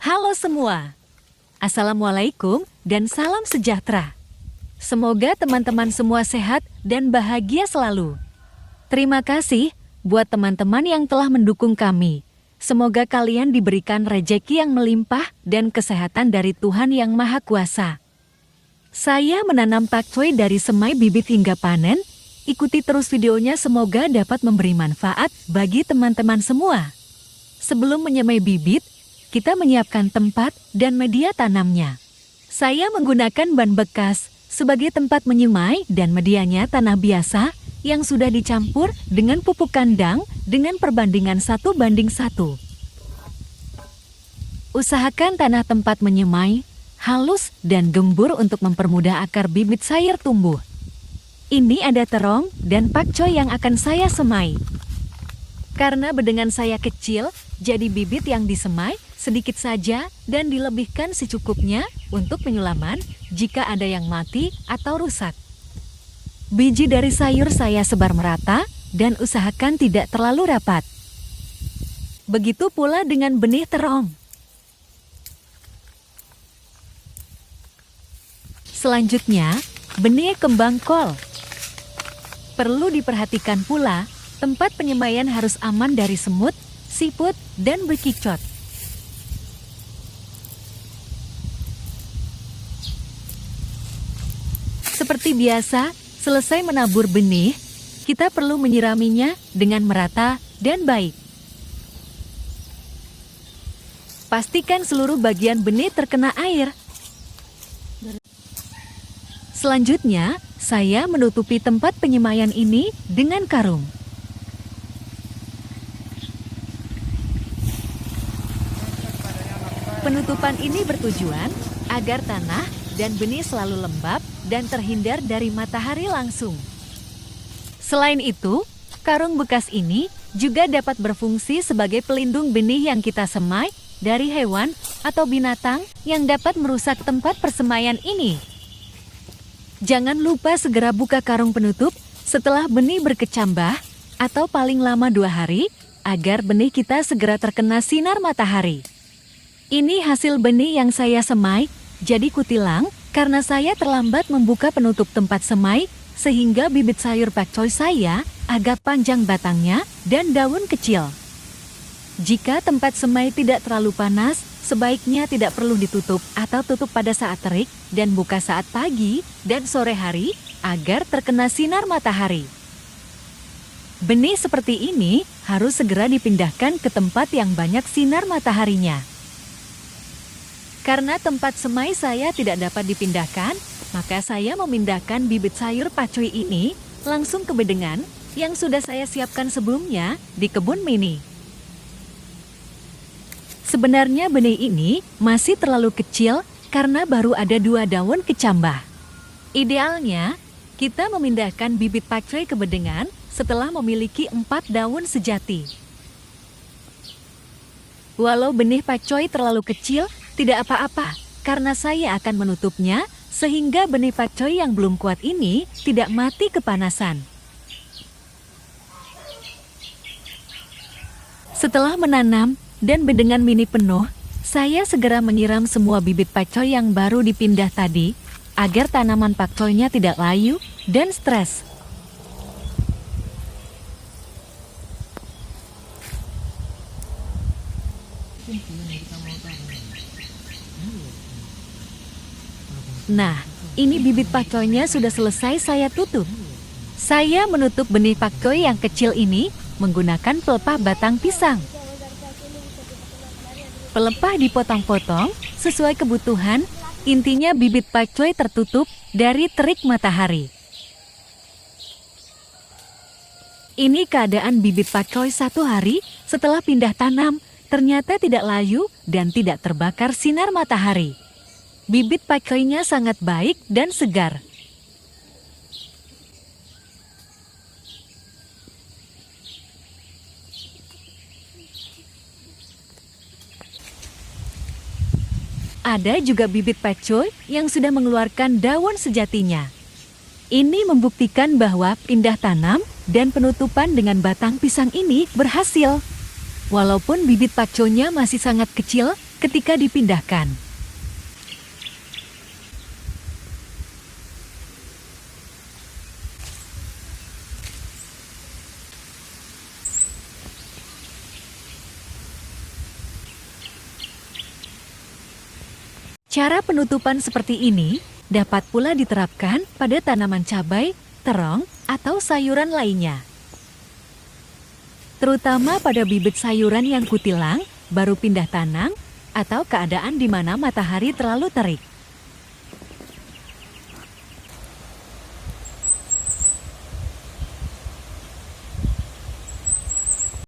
Halo semua, Assalamualaikum dan salam sejahtera. Semoga teman-teman semua sehat dan bahagia selalu. Terima kasih buat teman-teman yang telah mendukung kami. Semoga kalian diberikan rejeki yang melimpah dan kesehatan dari Tuhan Yang Maha Kuasa. Saya menanam pakcoy dari semai bibit hingga panen. Ikuti terus videonya, semoga dapat memberi manfaat bagi teman-teman semua. Sebelum menyemai bibit, kita menyiapkan tempat dan media tanamnya. Saya menggunakan ban bekas sebagai tempat menyemai dan medianya tanah biasa yang sudah dicampur dengan pupuk kandang dengan perbandingan 1:1. Usahakan tanah tempat menyemai halus dan gembur untuk mempermudah akar bibit sayur tumbuh. Ini ada terong dan pakcoy yang akan saya semai. Karena bedengan saya kecil, jadi bibit yang disemai sedikit saja dan dilebihkan secukupnya untuk penyulaman jika ada yang mati atau rusak. Biji dari sayur saya sebar merata dan usahakan tidak terlalu rapat. Begitu pula dengan benih terong. Selanjutnya, benih kembang kol. Perlu diperhatikan pula, tempat penyemaian harus aman dari semut, siput, dan bekicot. Seperti biasa, selesai menabur benih, kita perlu menyiraminya dengan merata dan baik. Pastikan seluruh bagian benih terkena air. Selanjutnya, saya menutupi tempat penyemaian ini dengan karung. Penutupan ini bertujuan agar tanah dan benih selalu lembab dan terhindar dari matahari langsung. Selain itu, karung bekas ini juga dapat berfungsi sebagai pelindung benih yang kita semai dari hewan atau binatang yang dapat merusak tempat persemaian ini. Jangan lupa segera buka karung penutup setelah benih berkecambah atau paling lama 2 hari agar benih kita segera terkena sinar matahari. Ini hasil benih yang saya semai, jadi kutilang karena saya terlambat membuka penutup tempat semai sehingga bibit sayur pakcoy saya agak panjang batangnya dan daun kecil. Jika tempat semai tidak terlalu panas, sebaiknya tidak perlu ditutup atau tutup pada saat terik dan buka saat pagi dan sore hari agar terkena sinar matahari. Benih seperti ini harus segera dipindahkan ke tempat yang banyak sinar mataharinya. Karena tempat semai saya tidak dapat dipindahkan, maka saya memindahkan bibit sayur pakcoy ini langsung ke bedengan yang sudah saya siapkan sebelumnya di kebun mini. Sebenarnya benih ini masih terlalu kecil karena baru ada 2 daun kecambah. Idealnya, kita memindahkan bibit pakcoy ke bedengan setelah memiliki 4 daun sejati. Walau benih pakcoy terlalu kecil, tidak apa-apa karena saya akan menutupnya sehingga benih pakcoy yang belum kuat ini tidak mati kepanasan. Setelah menanam dan bedengan mini penuh, saya segera menyiram semua bibit pakcoy yang baru dipindah tadi agar tanaman pakcoynya tidak layu dan stres. Nah, ini bibit pakcoynya sudah selesai saya tutup. Saya menutup benih pakcoy yang kecil ini menggunakan pelepah batang pisang. Pelepah dipotong-potong sesuai kebutuhan, intinya bibit pakcoy tertutup dari terik matahari. Ini keadaan bibit pakcoy 1 hari setelah pindah tanam, ternyata tidak layu dan tidak terbakar sinar matahari. Bibit pakcoynya sangat baik dan segar. Ada juga bibit pakcoy yang sudah mengeluarkan daun sejatinya. Ini membuktikan bahwa pindah tanam dan penutupan dengan batang pisang ini berhasil. Walaupun bibit pakcoynya masih sangat kecil, ketika dipindahkan. Cara penutupan seperti ini dapat pula diterapkan pada tanaman cabai, terong, atau sayuran lainnya. Terutama pada bibit sayuran yang kutilang, baru pindah tanam, atau keadaan di mana matahari terlalu terik.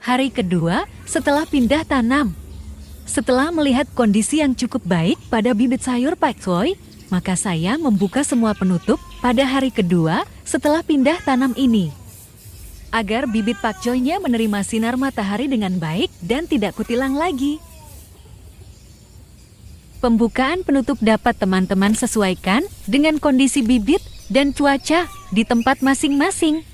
Hari kedua setelah pindah tanam. Setelah melihat kondisi yang cukup baik pada bibit sayur pak choy, maka saya membuka semua penutup pada hari kedua setelah pindah tanam ini. Agar bibit pak choy-nya menerima sinar matahari dengan baik dan tidak kutilang lagi. Pembukaan penutup dapat teman-teman sesuaikan dengan kondisi bibit dan cuaca di tempat masing-masing.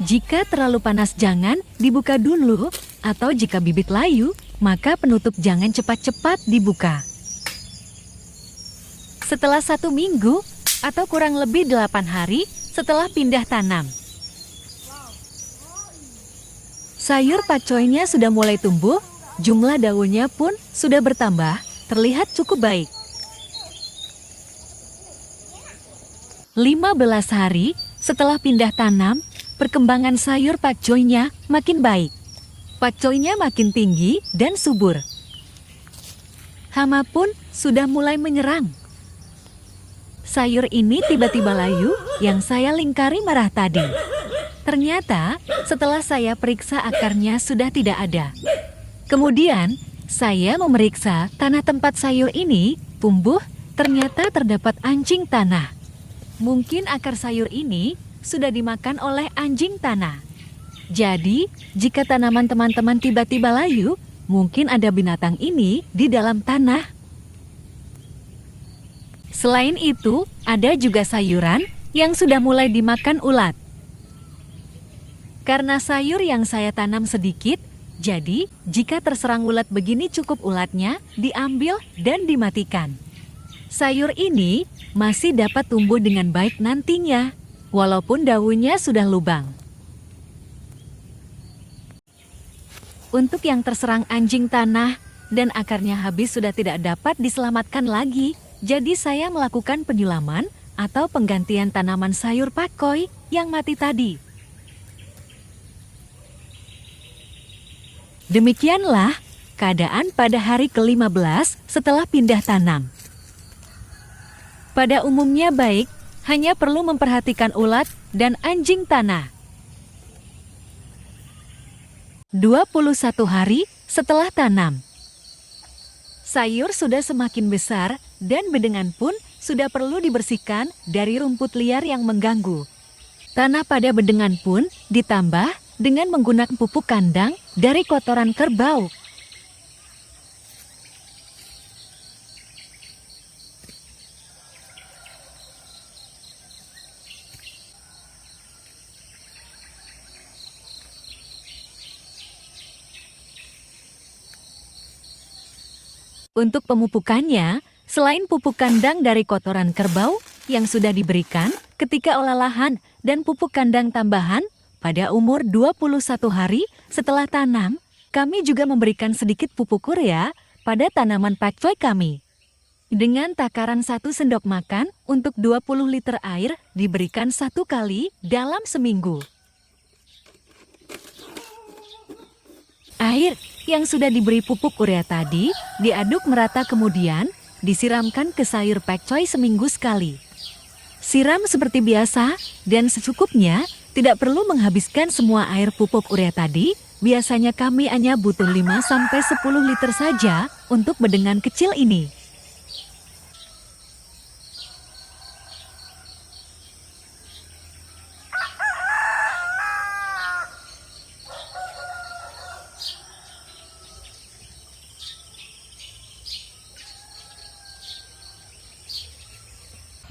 Jika terlalu panas jangan dibuka dulu, atau jika bibit layu, maka penutup jangan cepat-cepat dibuka. Setelah 1 minggu atau kurang lebih 8 hari setelah pindah tanam, sayur pak choy-nya sudah mulai tumbuh, jumlah daunnya pun sudah bertambah, terlihat cukup baik. 15 hari setelah pindah tanam, perkembangan sayur pak choy-nya makin baik. Pak choy-nya makin tinggi dan subur. Hama pun sudah mulai menyerang. Sayur ini tiba-tiba layu yang saya lingkari merah tadi. Ternyata setelah saya periksa akarnya sudah tidak ada. Kemudian saya memeriksa tanah tempat sayur ini tumbuh, ternyata terdapat anjing tanah. Mungkin akar sayur ini sudah dimakan oleh anjing tanah. Jadi, jika tanaman teman-teman tiba-tiba layu, mungkin ada binatang ini di dalam tanah. Selain itu, ada juga sayuran yang sudah mulai dimakan ulat. Karena sayur yang saya tanam sedikit, jadi jika terserang ulat begini cukup ulatnya diambil dan dimatikan. Sayur ini masih dapat tumbuh dengan baik nantinya, walaupun daunnya sudah lubang. Untuk yang terserang anjing tanah dan akarnya habis sudah tidak dapat diselamatkan lagi, jadi saya melakukan penyulaman atau penggantian tanaman sayur pak choy yang mati tadi. Demikianlah keadaan pada hari ke-15 setelah pindah tanam. Pada umumnya baik, hanya perlu memperhatikan ulat dan anjing tanah. 21 hari setelah tanam, sayur sudah semakin besar dan bedengan pun sudah perlu dibersihkan dari rumput liar yang mengganggu. Tanah pada bedengan pun ditambah dengan menggunakan pupuk kandang dari kotoran kerbau. Untuk pemupukannya, selain pupuk kandang dari kotoran kerbau yang sudah diberikan ketika olah lahan dan pupuk kandang tambahan pada umur 21 hari setelah tanam, kami juga memberikan sedikit pupuk urea pada tanaman pak choy kami. Dengan takaran 1 sendok makan untuk 20 liter air diberikan 1 kali dalam seminggu. Air yang sudah diberi pupuk urea tadi diaduk merata kemudian disiramkan ke sayur pak choy seminggu sekali. Siram seperti biasa dan secukupnya, tidak perlu menghabiskan semua air pupuk urea tadi. Biasanya kami hanya butuh 5-10 liter saja untuk bedengan kecil ini.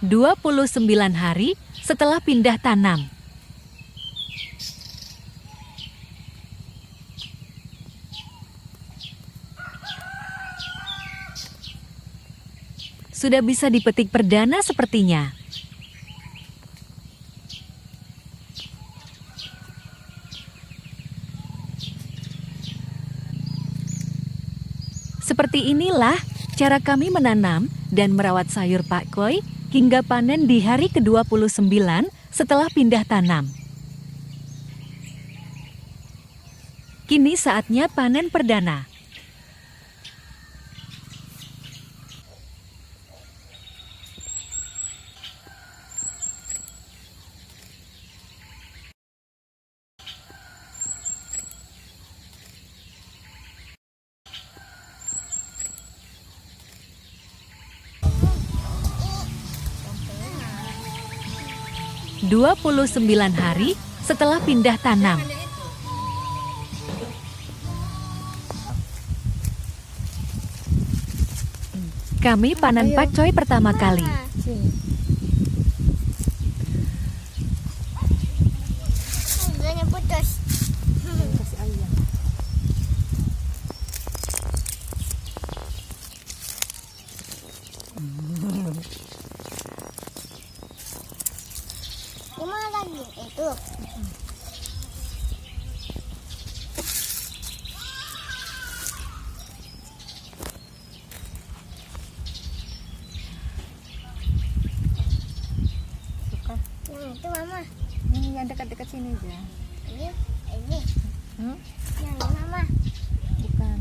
Dua 29 hari setelah pindah tanam. sudah bisa dipetik perdana sepertinya. Seperti inilah cara kami menanam dan merawat sayur pakcoy hingga panen di hari ke-29 setelah pindah tanam. Kini saatnya panen perdana. Dua 29 hari setelah pindah tanam. Kami panen pakcoy pertama kali. Bulannya putus. Gimana lagi itu? Yang itu mama. Yang dekat-dekat sini aja. Ini. Hmm? Yang ini mama. Bukan.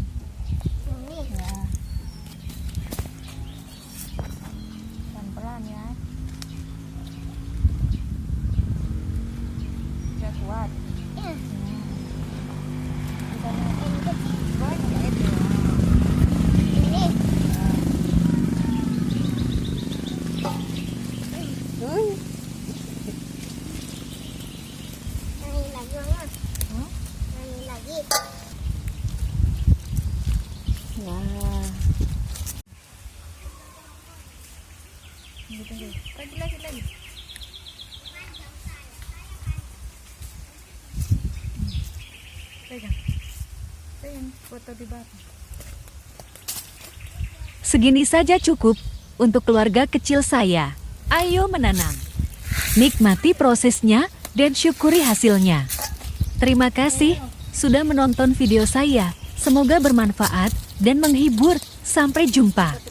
Ini. Ya. Pelan-pelan ya. Udah kuat. Ya. Kita Ini. banyak itu. Ini. Yang ini lagi mama. Hmm? Yang ini lagi. Ya. Tunggu. Lagi. Pegang foto di bawah. Segini saja cukup untuk keluarga kecil saya. Ayo menanam. Nikmati prosesnya dan syukuri hasilnya. Terima kasih sudah menonton video saya. Semoga bermanfaat dan menghibur. Sampai jumpa.